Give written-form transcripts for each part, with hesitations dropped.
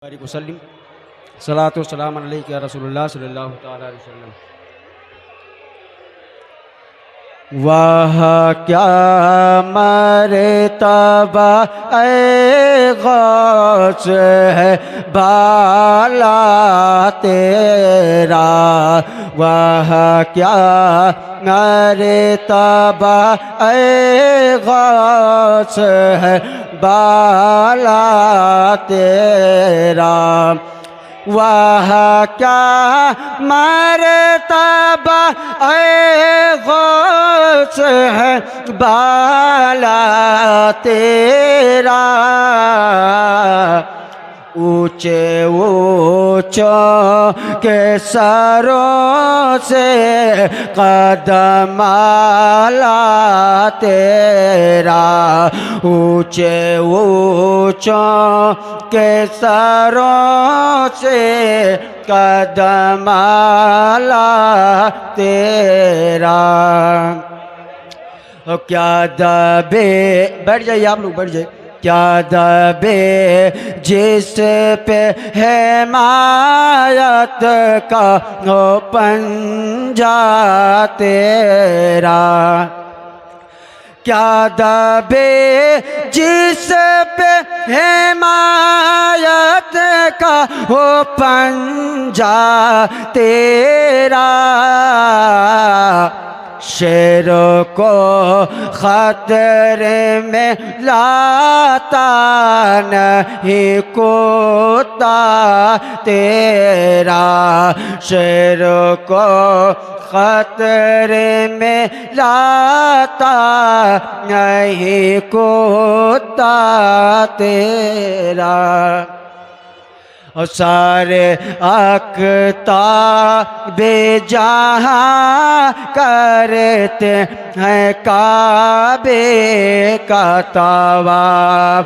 वसल्लम सलातो सलाम अलैका या रसूलुल्लाह सल्लल्लाहु तआला अलैहि वसल्लम। वाह क्या मर्तबा ऐ गौस है बाला तेरा, वाह क्या मर्तबा ऐ गौस है बाला तेरा, वाह क्या मर्तबा ऐ गौस है बाला तेरा, ऊंचे ऊंचों के सरों से कदम आला तेरा, ऊंचे ऊंचों के सरों से कदम आला तेरा। क्या दबे, बैठ जाइए आप लोग, बैठ जाइए। क्या दबे जिस पे है मायत का हो पंजा तेरा, क्या दबे जिस पे है मायत का हो पंजा तेरा, शेरों को खतरे में लाता नहीं कोता तेरा, शेरों को खतरे में लाता नहीं कोता तेरा। और सारे अक़ताबे जहाँ करते हैं काबे का तवाफ,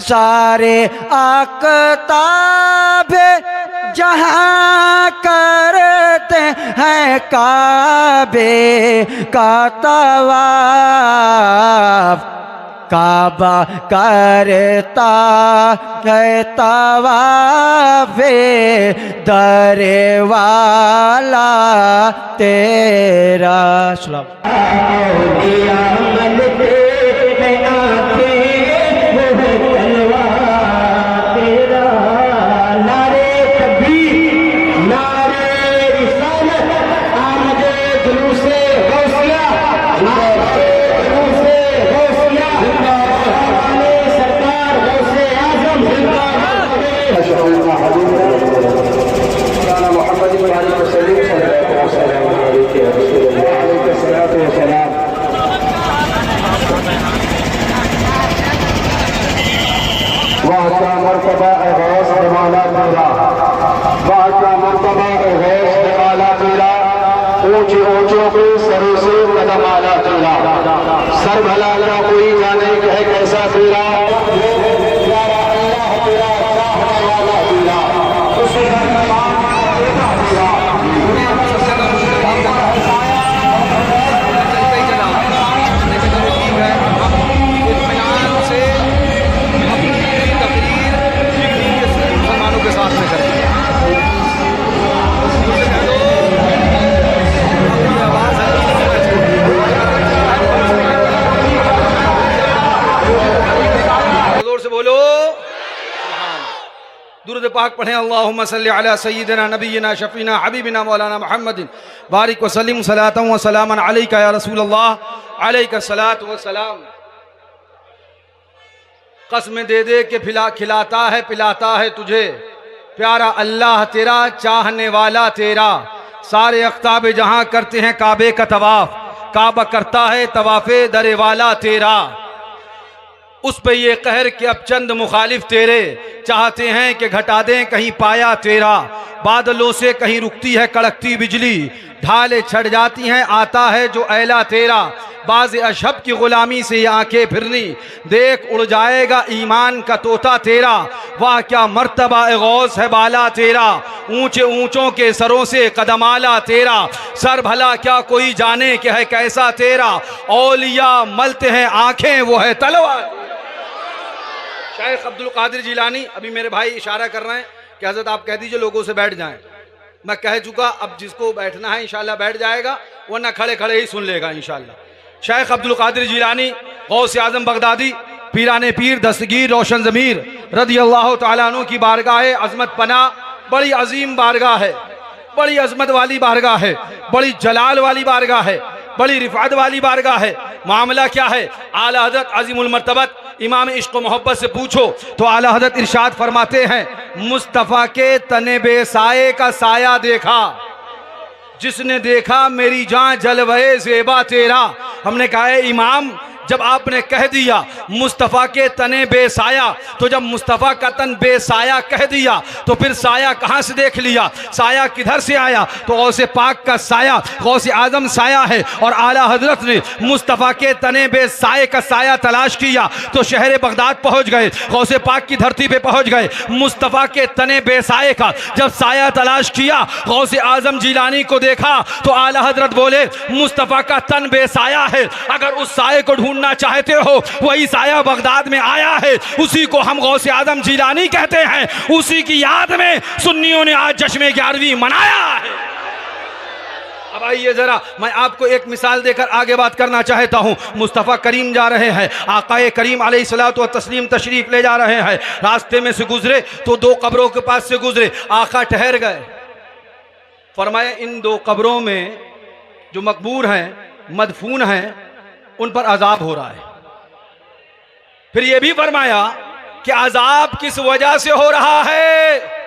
सारे अक़ताबे जहाँ करते हैं काबे का तवाफ, काबा करता है तवाफ़े दरे वाला तेरा। सलाम ऊंचे ऊंचों के सरों से कदम आला तेरा, सर भला क्या कोई जाने कह कैसा तेरा, प्यारा अल्लाह तेरा चाहने वाला तेरा, उसे मुसलमानों के साथ में करें। बोलो दुरूद पाक पढ़ें। अल्लाहुम्मा सल्ली अला सय्यिदिना नबीना शफीना हबीबिना मौलाना मुहम्मदिन बारिक वसल्लिम सलातन व सलामन अलैका या रसूलल्लाह अलैका सलात व सलाम। कसम दे दे के खिलाता है पिलाता है तुझे, प्यारा अल्लाह तेरा चाहने वाला तेरा, सारे अख्ताब जहां करते हैं काबे का तवाफ, काबा करता है तवाफे दरे वाला तेरा, उस पे ये कहर कि अब चंद मुखालिफ तेरे चाहते हैं कि घटा दें कहीं पाया तेरा, बादलों से कहीं रुकती है कड़कती बिजली, ढाले छट जाती हैं आता है जो ऐला तेरा, बाज़ अशहब की गुलामी से ये आंखें फिरनी, देख उड़ जाएगा ईमान का तोता तेरा, वाह क्या मर्तबा ए गौस है बाला तेरा, ऊंचे ऊंचों के सरों से कदम आला तेरा, सर भला क्या कोई जाने कि है कैसा तेरा, औलिया मलते हैं आंखें वो है तलवार। शेख अब्दुल कादिर जिलानी, अभी मेरे भाई इशारा कर रहे हैं कि हज़रत आप कह दीजिए लोगों से बैठ जाएं। मैं कह चुका, अब जिसको बैठना है इंशाल्लाह बैठ जाएगा, वरना खड़े खड़े ही सुन लेगा इंशाल्लाह। शेख अब्दुल कादिर जिलानी गौस आज़म बगदादी पीराने पीर दस्तगीर रोशन ज़मीर रज़ी अल्लाह तआला अन्हु की बारगाह अज़मत पना बड़ी अजीम बारगाह है, बड़ी अजमत वाली बारगाह है, बड़ी जलाल वाली बारगाह है, बड़ी रिफ़ात वाली बारगाह है। मामला क्या है? आला हज़रत अज़ीमुल मर्तबत इमाम इश्क़ मोहब्बत से पूछो तो आला हज़रत इरशाद फरमाते हैं, मुस्तफ़ा के तने बेसाए का साया देखा, जिसने देखा मेरी जान जलवे ज़ेबा तेरा। हमने कहा है इमाम, जब आपने कह दिया मुस्तफ़ा के तने बेसाया, तो जब मुस्तफ़ा का तन बेसाया कह दिया तो फिर साया कहाँ से देख लिया? साया किधर से आया? तो गौसे पाक का साया गौसे आज़म साया है। और आला हज़रत ने मुस्तफ़ा के तने बेसाए का साया तलाश किया तो शहर बगदाद पहुँच गए, गौसे पाक की धरती पे पहुँच गए। मुस्तफ़ा के तने बेसाए का जब साया तलाश किया, गौसे आज़म जिलानी को देखा तो आला हज़रत बोले, मुस्तफ़ा का तन बेसाया है, अगर उस साये को ढूंढना चाहते हो वही साया बगदाद में आया है, उसी को हम गौसे आज़म जिलानी कहते हैं। उसी की याद में सुन्नियों ने आज जश्न 11वीं मनाया है। अब आइए जरा मैं आपको एक मिसाल देकर आगे बात करना चाहता हूं। मुस्तफ़ा करीम जा रहे हैं, आकाए करीम अलैहिस्सलातु व तस्लीम तशरीफ ले जा रहे हैं। रास्ते में से गुजरे तो दो कब्रों के पास से गुजरे, आका ठहर गए। फरमाया इन दो कब्रों में जो मकबूर हैं, मदफून हैं, उन पर अजाब हो रहा है। फिर यह भी फरमाया कि अजाब किस वजह से हो रहा है?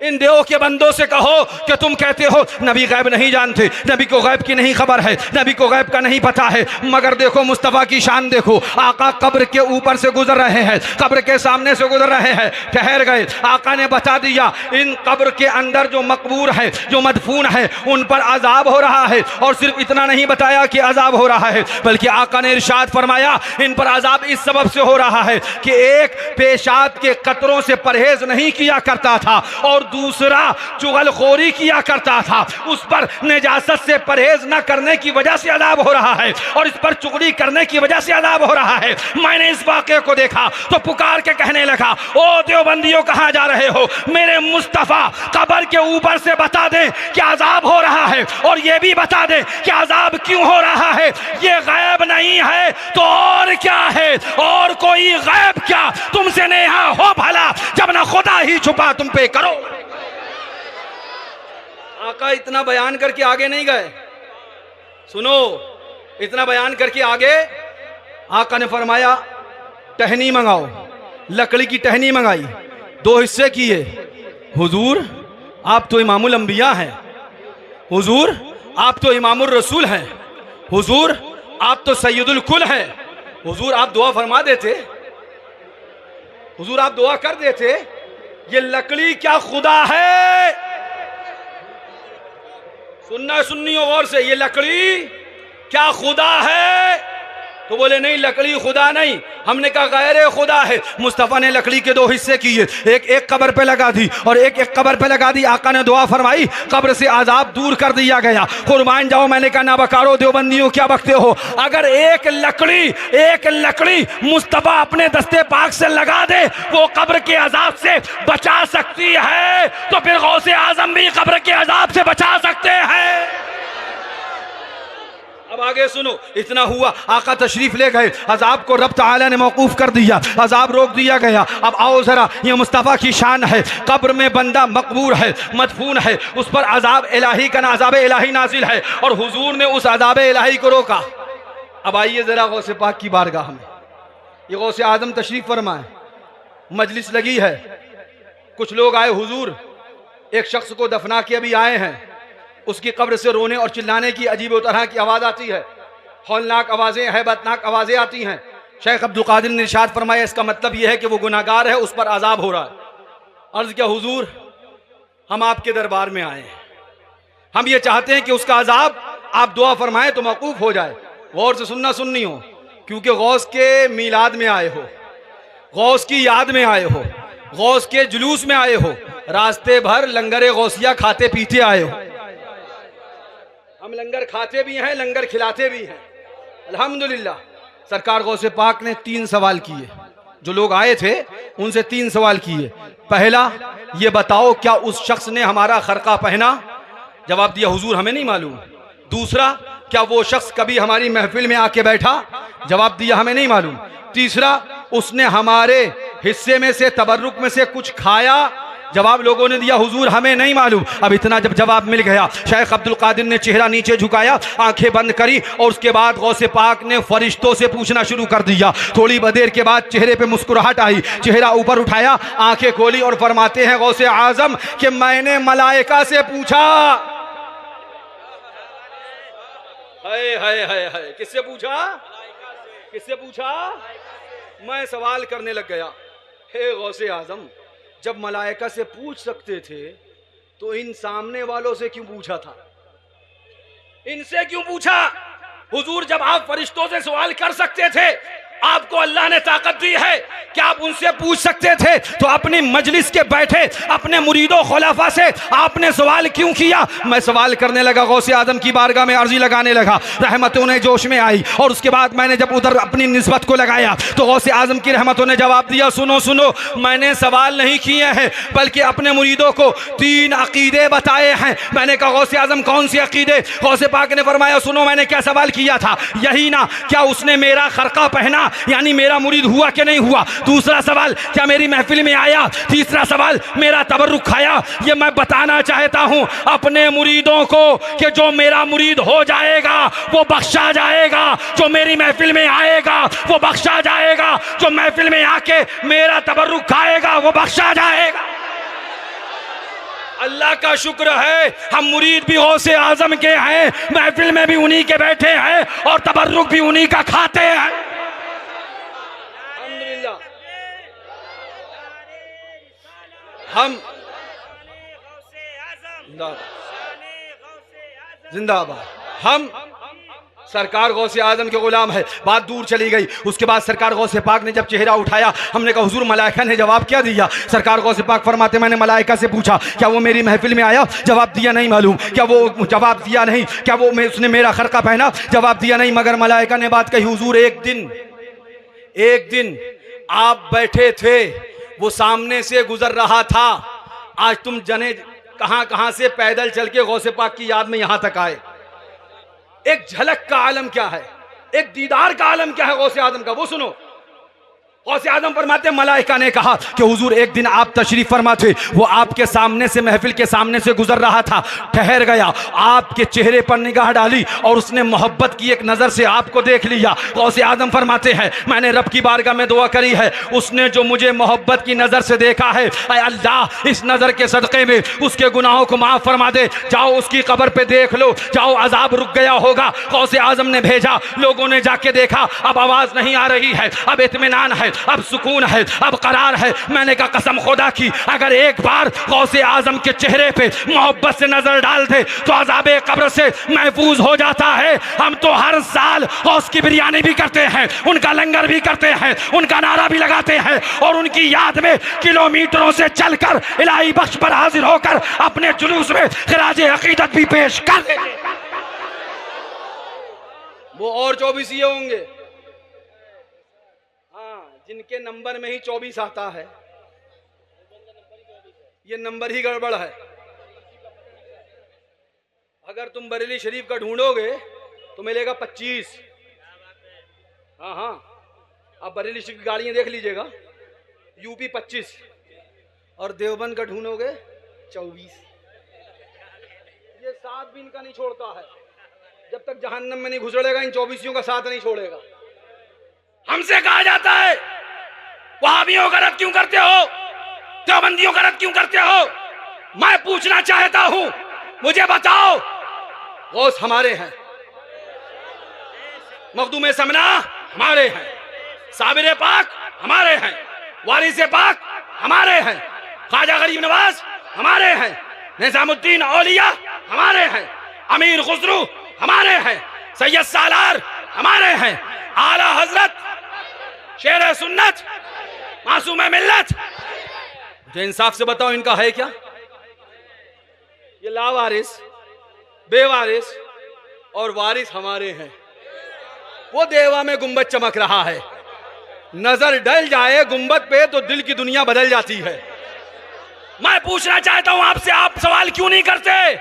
इन देवों के बंदों से कहो कि तुम कहते हो नबी गैब नहीं जानते, नबी को गैब की नहीं खबर है, नबी को गैब का नहीं पता है। मगर देखो मुस्तफ़ा की शान देखो, आका कब्र के ऊपर से गुजर रहे हैं, कब्र के सामने से गुजर रहे हैं, ठहर गए। आका ने बता दिया इन कब्र के अंदर जो मकबूर है, जो मदफून है, उन पर अजाब हो रहा है। और सिर्फ इतना नहीं बताया कि अजाब हो रहा है, बल्कि आका ने इरशाद फरमाया इन पर अजाब इस सबब से हो रहा है कि एक पेशाब के कतरों से परहेज नहीं किया करता था और दूसरा चुगलखोरी किया करता था। उस पर नजासत से परहेज न करने की वजह से अजाब हो रहा है और इस पर चुगली करने की वजह से अजाब हो रहा है। मैंने इस वाक़े को देखा तो पुकार के कहने लगा, ओ देवबंदियों कहाँ जा रहे हो? मेरे मुस्तफ़ा कब्र के ऊपर से बता दें कि अजाब हो रहा है और ये भी बता दें कि अजाब क्यों हो रहा है। ये गैब नहीं है तो और क्या है? और कोई गैब क्या तुमसे नेहा हो भला, जब ना खुदा ही छुपा तुम पे करो। आका इतना बयान करके आगे नहीं गए, सुनो, इतना बयान करके आगे आका ने फरमाया टहनी मंगाओ। लकड़ी की टहनी मंगाई, दो हिस्से किए। हुजूर आप तो इमामुल अंबिया हैं, हुजूर आप तो इमामुर रसूल हैं, हुजूर आप तो सैयदुल कुल हैं, हुजूर आप दुआ फरमा देते, हुजूर आप दुआ कर देते। ये लकड़ी क्या खुदा है? सुनना सुन्नियों गौर से, ये लकड़ी क्या खुदा है? तो बोले नहीं लकड़ी खुदा नहीं। हमने कहा गैर खुदा है। मुस्तफ़ा ने लकड़ी के दो हिस्से किए, एक एक कब्र पे लगा दी और एक एक कब्र पे लगा दी। आका ने दुआ फरमाई, कब्र से आजाब दूर कर दिया गया। कुर्बान जाओ, मैंने कहा ना बकारो देवबंदियों क्या बकते हो? अगर एक लकड़ी मुस्तफ़ा अपने दस्ते पाक से लगा दे वो कब्र के अजाब से बचा सकती है, तो फिर गौसे आजम भी कब्र के अजाब से बचा सकते हैं। अब आगे सुनो, इतना हुआ, आका तशरीफ ले गए, अजाब को रब ताला ने मौकूफ कर दिया, अजाब रोक दिया गया। अब आओ जरा, ये मुस्तफ़ा की शान है। कब्र में बंदा मकबूर है, मदफून है, उस पर अजाब इलाही का अजाब इलाही नाजिल है और हुजूर ने उस अजाब इलाही को रोका। अब आइए जरा गौसे पाक की बारगाह में, ये गौसे आज़म तशरीफ फरमाए, मजलिस लगी है, कुछ लोग आए। हुजूर एक शख्स को दफना के अभी आए हैं, उसकी कब्र से रोने और चिल्लाने की अजीब तरह की आवाज़ आती है, हौलनाक आवाज़ें, हैबतनाक आवाज़ें आती हैं। शेख अब्दुल कादिर ने इरशाद फरमाया इसका मतलब यह है कि वो गुनाहगार है, उस पर अजाब हो रहा है। अर्ज़ किया हुजूर हम आपके दरबार में आए हैं, हम ये चाहते हैं कि उसका अजाब आप दुआ फरमाएं तो मौकूफ़ हो जाए। गौर से सुनना सुननी हो, क्योंकि गौस के मीलाद में आए हो, गौस की याद में आए हो, गौस के जुलूस में आए हो, रास्ते भर लंगर गौसिया खाते पीते आए हो। हम लंगर खाते भी हैं, लंगर खिलाते भी हैं, अल्हम्दुलिल्लाह। सरकार गौसे पाक ने 3 सवाल किए, जो लोग आए थे उनसे 3 सवाल किए। पहला, ये बताओ क्या उस शख्स ने हमारा खरका पहना? जवाब दिया हुजूर हमें नहीं मालूम। दूसरा, क्या वो शख्स कभी हमारी महफिल में आके बैठा? जवाब दिया हमें नहीं मालूम। तीसरा, उसने हमारे हिस्से में से तबर्रुक में से कुछ खाया? जवाब लोगों ने दिया हुजूर हमें नहीं मालूम। अब इतना जब जवाब मिल गया, शेख अब्दुल कादिर ने चेहरा नीचे झुकाया, आंखें बंद करी और उसके बाद गौसे पाक ने फरिश्तों से पूछना शुरू कर दिया। थोड़ी देर के बाद चेहरे पे मुस्कुराहट आई, चेहरा ऊपर उठाया, आंखें खोली और फरमाते हैं गौसे आजम कि मैंने मलाइका से पूछा। हाय हाय हाय हाय, किससे पूछा? किससे पूछा? मैं सवाल करने लग गया, हे गौसे आजम, जब मलाइका से पूछ सकते थे तो इन सामने वालों से क्यों पूछा था? इनसे क्यों पूछा? हुजूर जब आप फरिश्तों से सवाल कर सकते थे, आपको अल्लाह ने ताकत दी है कि आप उनसे पूछ सकते थे, तो अपनी मजलिस के बैठे अपने मुरीदों खुलाफा से आपने सवाल क्यों किया? मैं सवाल करने लगा, गौसे आजम की बारगाह में अर्जी लगाने लगा, रहमतों ने जोश में आई और उसके बाद मैंने जब उधर अपनी निस्बत को लगाया तो गौसे आजम की रहमतों ने जवाब दिया, सुनो सुनो, मैंने सवाल नहीं किए हैं बल्कि अपने मुरीदों को 3 अकीदे बताए हैं। मैंने कहा गौसे आजम कौन से अकीदे? गौसे पाक ने फरमाया, सुनो मैंने क्या सवाल किया था, यही ना, क्या उसने मेरा खरका पहना, यानी मेरा मुरीद हुआ कि नहीं हुआ? दूसरा सवाल, क्या मेरी महफिल में आया? तीसरा सवाल, मेरा तबर्रुक खाया? ये मैं बताना चाहता हूं अपने मुरीदों को कि जो मेरा मुरीद हो जाएगा वो बख्शा जाएगा, जो मेरी महफिल में आएगा वो बख्शा जाएगा, जो महफिल में आके मेरा तबर्रुक खाएगा वो बख्शा जाएगा। अल्लाह का शुक्र है हम मुरीद भी गौसे आजम के हैं, महफिल में भी उन्हीं के बैठे हैं और तबर्रुक भी उन्हीं का खाते हैं। हम जिंदाबाद, हम सरकार गौसे आजम के गुलाम है। बात दूर चली गई। उसके बाद सरकार गौसे पाक ने जब चेहरा उठाया, हमने कहा हुजूर मलाइका ने जवाब क्या दिया? सरकार गौसे पाक फरमाते, मैंने मलाइका से पूछा क्या वो मेरी महफिल में आया? जवाब दिया नहीं मालूम। क्या वो जवाब दिया नहीं, क्या वो उसने मेरा खरका पहना? जवाब दिया नहीं। मगर मलाइका ने बात कही, हुजूर एक दिन आप बैठे थे, वो सामने से गुजर रहा था, आज तुम जने कहां कहां से पैदल चल के गौसे पाक की याद में यहां तक आए। एक झलक का आलम क्या है, एक दीदार का आलम क्या है गौसे आजम का, वो सुनो। गौसे आजम फरमाते, मलाइका ने कहा कि हुजूर एक दिन आप तशरीफ फरमा थे, वो आपके सामने से, महफिल के सामने से गुजर रहा था, ठहर गया, आपके चेहरे पर निगाह डाली और उसने मोहब्बत की एक नज़र से आपको देख लिया। गौसे आजम फरमाते हैं, मैंने रब की बारगाह में दुआ करी है, उसने जो मुझे मोहब्बत की नज़र से देखा है, ऐ अल्लाह इस नज़र के सदक़े में उसके गुनाहों को माफ़ फरमा दे, जाओ उसकी कब्र पे देख लो, जाओ अजाब रुक गया होगा। गौसे आजम ने भेजा, लोगों ने जाके देखा, अब आवाज़ नहीं आ रही है, अब इत्मीनान है, अब सुकून है, अब करार है। मैंने कहा कसम खुदा की, अगर एक बार गौसे आजम के चेहरे पे मोहब्बत से नजर डाल दे तो अज़ाबे कब्र से महफूज हो जाता है। हम तो हर साल गौस की बिरयानी भी करते हैं, उनका लंगर भी करते हैं, उनका नारा भी लगाते हैं और उनकी याद में किलोमीटरों से चलकर इलाही बख्श पर हाजिर होकर अपने जुलूस में खिराज अकीदत भी पेश कर देते हैं। वो और 24 ये होंगे जिनके नंबर में ही 24 आता है, ये नंबर ही गड़बड़ है। अगर तुम बरेली शरीफ का ढूंढोगे तो मिलेगा 25। हाँ, आप बरेली शरीफ की गाड़ियां देख लीजिएगा, यूपी 25 और देवबंद का ढूंढोगे 24। ये साथ भी इनका नहीं छोड़ता है, जब तक जहन्नम में नहीं घुसड़ेगा इन 24 का साथ नहीं छोड़ेगा। हमसे कहा जाता है वहाबियों का रद्द क्यों करते हो, देवबंदियों का रद्द क्यों करते हो? मैं पूछना चाहता हूं, मुझे बताओ, गौस हमारे हैं, मखदूम समना हमारे हैं, साबिर पाक हमारे हैं, वारिस पाक हमारे हैं, ख्वाजा गरीब नवाज हमारे हैं, निजामुद्दीन औलिया हमारे हैं, अमीर खुसरू हमारे हैं, सैयद सालार हमारे हैं, आला हजरत शेर सुन्नत मासूम मिल्लत। मुझे इंसाफ से बताओ इनका है क्या? ये लावारिस, बेवारिस और वारिस हमारे हैं। वो देवा में गुंबद चमक रहा है, नजर डल जाए गुंबद पे तो दिल की दुनिया बदल जाती है। मैं पूछना चाहता हूं आपसे, आप सवाल क्यों नहीं करते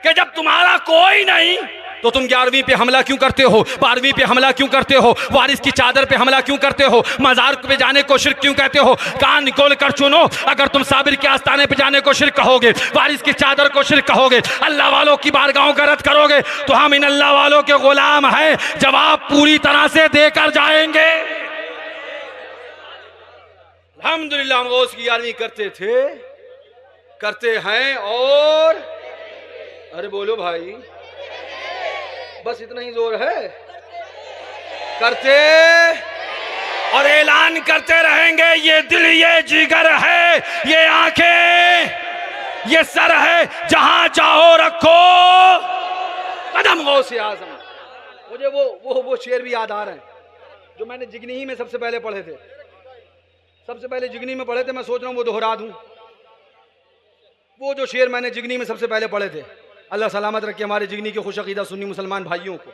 कि जब तुम्हारा कोई नहीं तो तुम 11वीं पे हमला क्यों करते हो, 12वीं पे हमला क्यों करते हो, वारिस की चादर पे हमला क्यों करते हो, मजार पे जाने को शिर्क क्यों कहते हो? कान निकोल कर सुनो, अगर तुम साबिर के आस्थाने पे जाने को शिर्क कहोगे, वारिस की चादर को शिर्क कहोगे, अल्लाह वालों की बारगाहों का रद्द करोगे, तो हम इन अल्लाह वालों के गुलाम हैं, जवाब पूरी तरह से देकर जाएंगे। अल्हम्दुलिल्लाह हम गौस की 11वीं करते थे, करते हैं, और अरे बोलो भाई, बस इतना ही जोर है, करते और ऐलान करते रहेंगे। ये दिल, ये जिगर है, ये आंखें, ये सर है, जहां चाहो रखो कदम गौसे आज़म। मुझे वो शेर भी याद आ रहे हैं जो मैंने जिगनी ही में सबसे पहले पढ़े थे, सबसे पहले जिगनी में पढ़े थे। मैं सोच रहा हूं वो दोहरा दूं वो जो शेर मैंने जिगनी में सबसे पहले पढ़े थे। अल्लाह सलामत रखे हमारे जिगनी के खुश अकीदा सुन्नी मुसलमान भाइयों को।